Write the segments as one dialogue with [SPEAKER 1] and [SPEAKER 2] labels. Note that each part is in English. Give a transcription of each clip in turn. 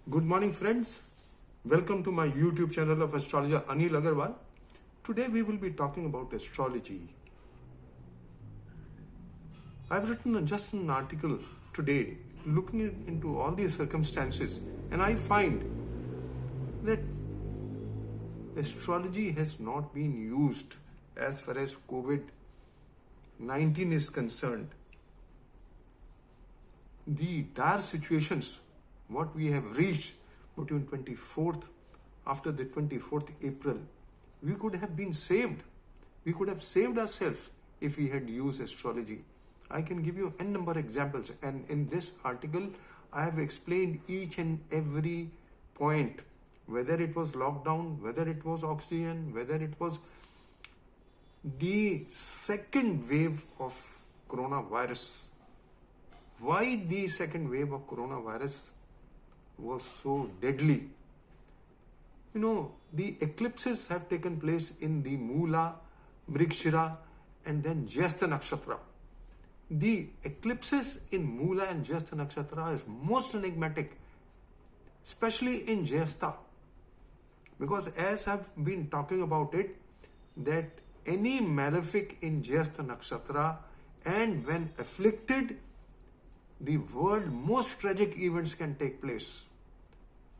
[SPEAKER 1] Good morning, friends. Welcome to my YouTube channel of astrologer Anil Aggarwala. Today we will be talking about astrology. I've written just an article today looking into all these circumstances, and I find that astrology has not been used as far as COVID-19 is concerned. The dire situations what we have reached between 24th, after the 24th April, we could have been saved. We could have saved ourselves if we had used astrology. I can give you n number of examples, and in this article I have explained each and every point, whether it was lockdown, whether it was oxygen, whether it was the second wave of coronavirus. Why the second wave of coronavirus was so deadly? The eclipses have taken place in the Mula, Mrigshira, and then Jyestha Nakshatra. The eclipses in Mula and Jyestha Nakshatra is most enigmatic, especially in Jyestha, because as I've been talking about it, that any malefic in Jyestha Nakshatra, and when afflicted, the world most tragic events can take place.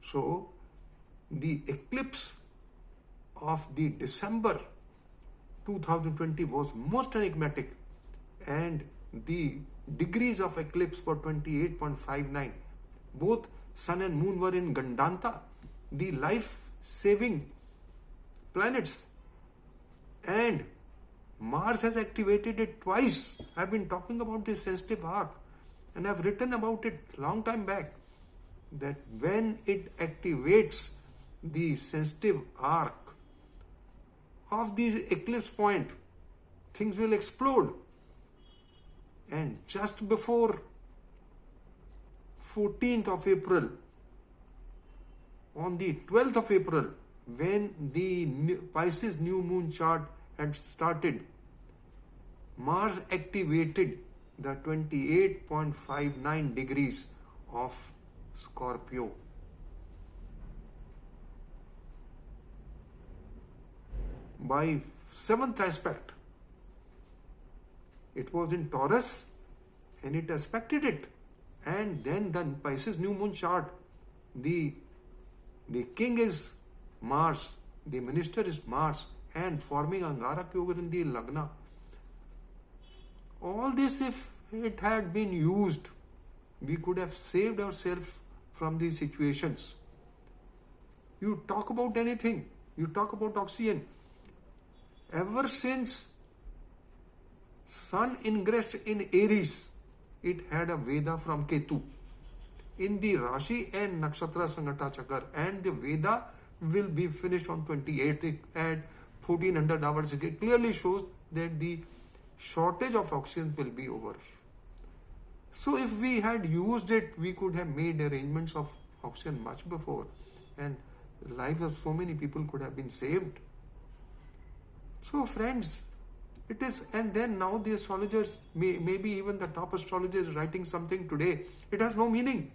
[SPEAKER 1] So the eclipse of the December 2020 was most enigmatic, and the degrees of eclipse were 28.59. Both sun and moon were in Gandanta, the life-saving planets, and Mars has activated it twice. I've been talking about this sensitive arc, and I've written about it long time back, that when it activates the sensitive arc of the eclipse point, things will explode. And just before 14th of April, on the 12th of April, when the Pisces new moon chart had started, Mars activated the 28.59 degrees of Scorpio. By 7th aspect, it was in Taurus and it aspected it. And then the Pisces new moon chart, the king is Mars, the minister is Mars, and forming Angarak yoga in the Lagna. All this, if it had been used, we could have saved ourselves from these situations. You talk about anything, you talk about oxygen. Ever since Sun ingressed in Aries, it had a Veda from Ketu in the Rashi and Nakshatra Sangata Chakar, and the Veda will be finished on 28th at 1400 hours. It clearly shows that the shortage of oxygen will be over. So if we had used it, we could have made arrangements of oxygen much before, and the lives of so many people could have been saved. So friends, it is, and then now the astrologers, maybe even the top astrologer is writing something today. It has no meaning.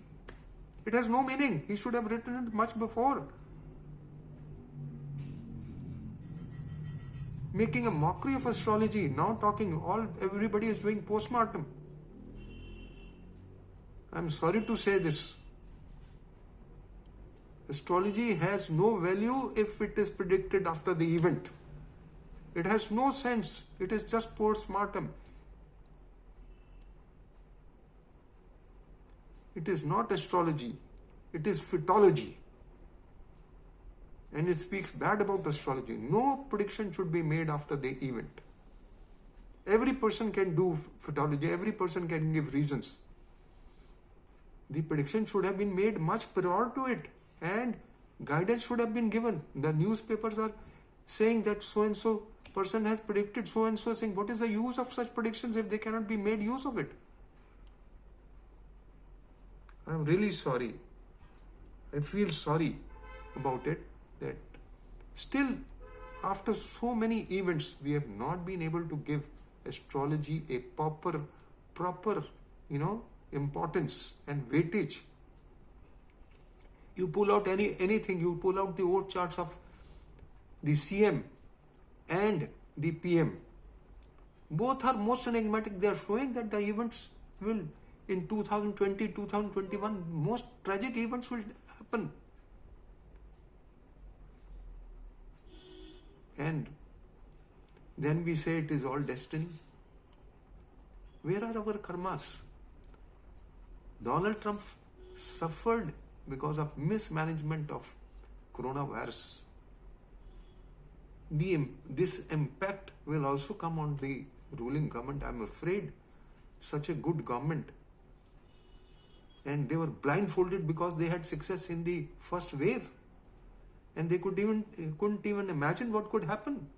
[SPEAKER 1] It has no meaning. He should have written it much before. Making a mockery of astrology, now talking, everybody is doing postmortem. I'm sorry to say this. Astrology has no value if it is predicted after the event. It has no sense. It is just postmortem. It is not astrology. It is phytology. And it speaks bad about astrology. No prediction should be made after the event. Every person can do phytology. Every person can give reasons. The prediction should have been made much prior to it, and guidance should have been given. The newspapers are saying that so-and-so person has predicted so-and-so, saying what is the use of such predictions if they cannot be made use of it? I am really sorry. I feel sorry about it, that still after so many events we have not been able to give astrology a proper importance and weightage. You pull out anything, you pull out the old charts of the CM and the PM. Both are most enigmatic. They are showing that the events will, in 2020, 2021, most tragic events will happen. And then we say it is all destiny. Where are our karmas? Donald Trump suffered because of mismanagement of coronavirus. This impact will also come on the ruling government. I'm afraid such a good government, and they were blindfolded because they had success in the first wave, and they couldn't even imagine what could happen.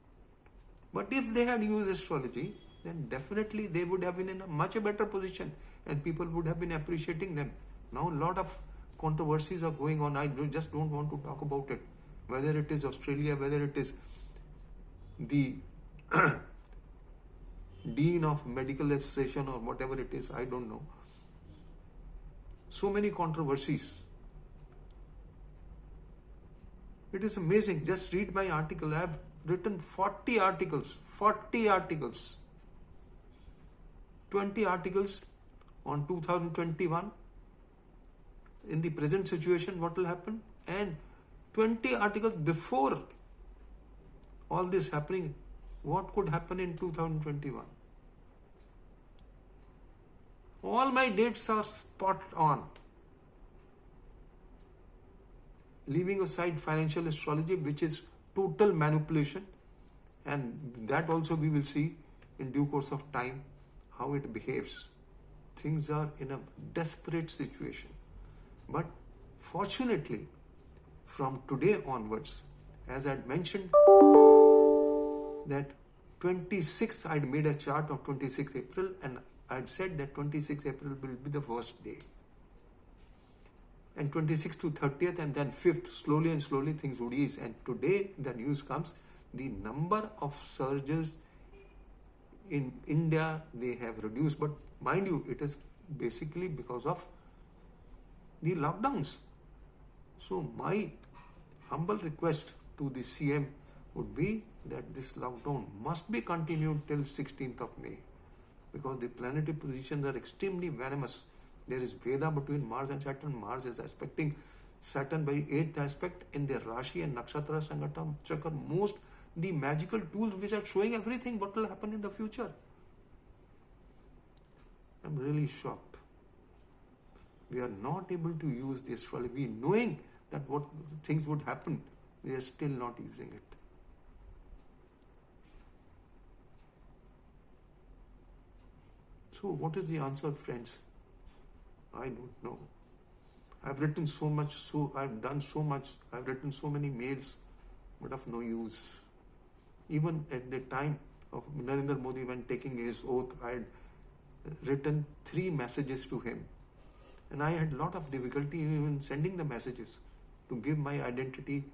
[SPEAKER 1] But if they had used astrology, then definitely they would have been in a much better position, and people would have been appreciating them. Now a lot of controversies are going on. I just don't want to talk about it. Whether it is Australia, whether it is the Dean of Medical Association or whatever it is, I don't know. So many controversies. It is amazing. Just read my article. I have written 40 articles. 20 articles on 2021. In the present situation, what will happen? And 20 articles before all this happening, what could happen in 2021. All my dates are spot on. Leaving aside financial astrology, which is total manipulation, and that also we will see in due course of time how it behaves. Things are in a desperate situation. But fortunately, from today onwards, as I had mentioned, that 26th, I had made a chart of 26th April, and I had said that 26th April will be the worst day. And 26th to 30th, and then 5th, slowly and slowly things would ease. And today the news comes, the number of surges in India, they have reduced. But mind you, it is basically because of the lockdowns. So my humble request to the CM would be that this lockdown must be continued till 16th of May, because the planetary positions are extremely venomous. There is Veda between Mars and Saturn. Mars is aspecting Saturn by 8th aspect in their Rashi and Nakshatra Sangata Chakra. Most the magical tools which are showing everything what will happen in the future. I'm really shocked. We are not able to use the astrology, knowing that what things would happen. We are still not using it. So what is the answer, friends? I don't know. I've written so much, I've done so much, I've written so many mails, but of no use. Even at the time of Narendra Modi, when taking his oath, I had written 3 messages to him. And I had a lot of difficulty even sending the messages to give my identity,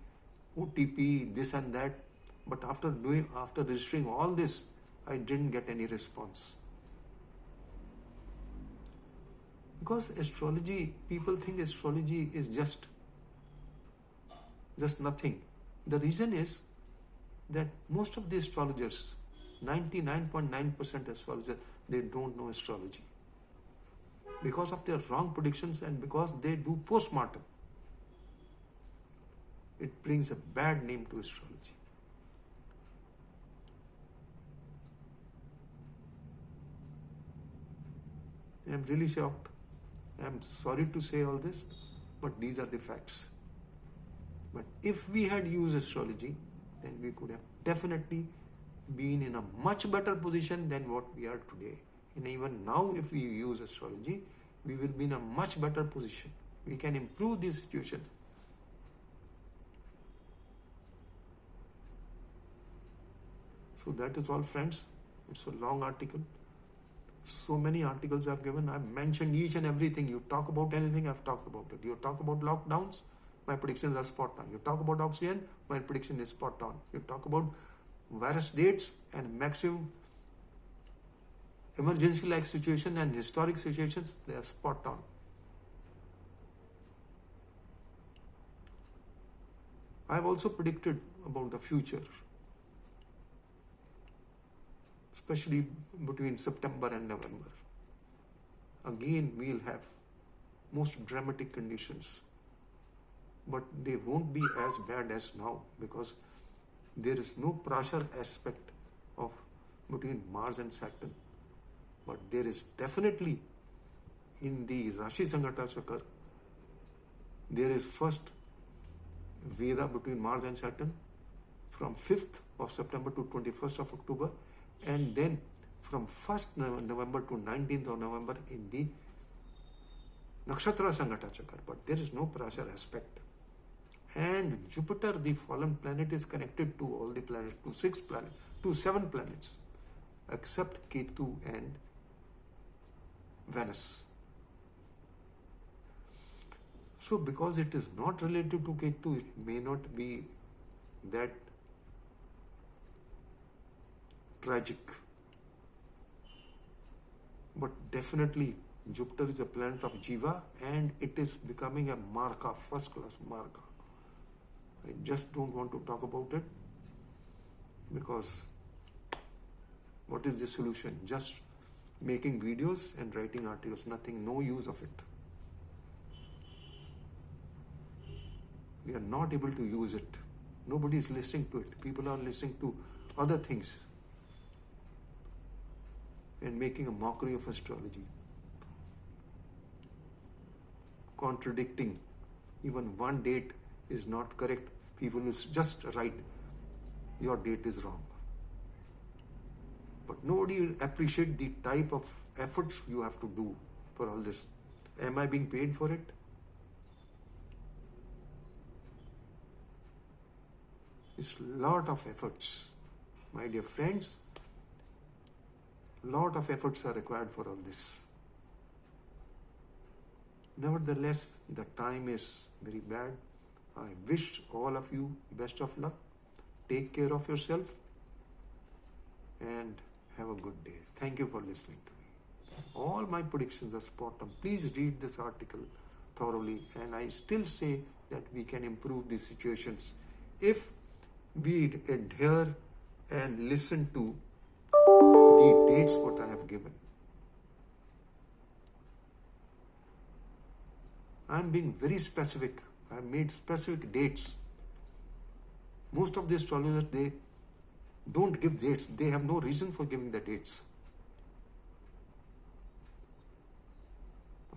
[SPEAKER 1] OTP, this and that. But after registering all this, I didn't get any response. Because astrology, people think astrology is just nothing. The reason is that most of the astrologers, 99.9% astrologers, they don't know astrology. Because of their wrong predictions and because they do postmortem. It brings a bad name to astrology. I'm really shocked. I'm sorry to say all this, but these are the facts. But if we had used astrology, then we could have definitely been in a much better position than what we are today. And even now, if we use astrology, we will be in a much better position. We can improve these situations. So that is all, friends. It's a long article. So many articles I've given. I've mentioned each and everything. You talk about anything, I've talked about it. You talk about lockdowns, my predictions are spot on. You talk about oxygen, my prediction is spot on. You talk about virus dates and maximum emergency-like situation and historic situations, they are spot on. I have also predicted about the future, especially between September and November. Again, we'll have most dramatic conditions, but they won't be as bad as now because there is no pressure aspect of between Mars and Saturn. But there is definitely in the Rashi Sangata Chakra, there is first Veda between Mars and Saturn from 5th of September to 21st of October, and then from 1st November to 19th of November in the Nakshatra Sangata Chakra. But there is no pressure aspect. And Jupiter, the fallen planet, is connected to all the planets, to 7 planets, except Ketu and Venus. So because it is not related to Ketu, it may not be that tragic. But definitely Jupiter is a planet of Jiva and it is becoming a Marka, first class Marka. I just don't want to talk about it because what is the solution? Just making videos and writing articles, nothing, no use of it. We are not able to use it. Nobody is listening to it. People are listening to other things and making a mockery of astrology. Contradicting. Even one date is not correct. People will just write, your date is wrong. But nobody will appreciate the type of efforts you have to do for all this. Am I being paid for it? It's a lot of efforts. My dear friends, lot of efforts are required for all this. Nevertheless, the time is very bad. I wish all of you best of luck. Take care of yourself and have a good day. Thank you for listening to me. All my predictions are spot on. Please read this article thoroughly, and I still say that we can improve the situations if we adhere and listen to the dates what I have given. I am being very specific. I have made specific dates. Most of the astrologers, they don't give dates. They have no reason for giving the dates.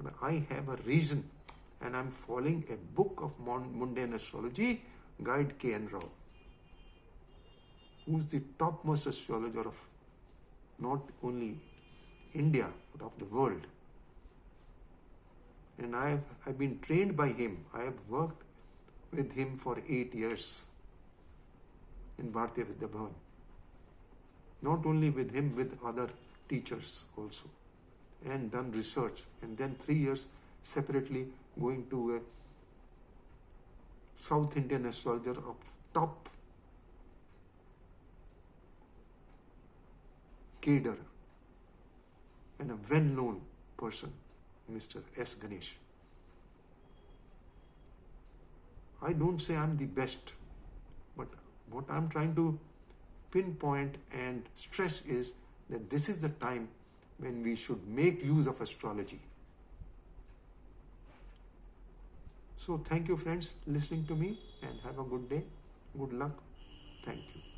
[SPEAKER 1] But I have a reason, and I am following a book of mundane astrology, Guide K.N. Rao, who is the topmost astrologer of not only India, but of the world. And I've been trained by him. I have worked with him for 8 years in Bharatiya Vidya Bhavan. Not only with him, with other teachers also. And done research. And then 3 years separately going to a South Indian astrologer of top cadre and a well-known person, Mr. S. Ganesh. I don't say I'm the best, but what I'm trying to pinpoint and stress is that this is the time when we should make use of astrology. So thank you friends listening to me, and have a good day. Good luck. Thank you.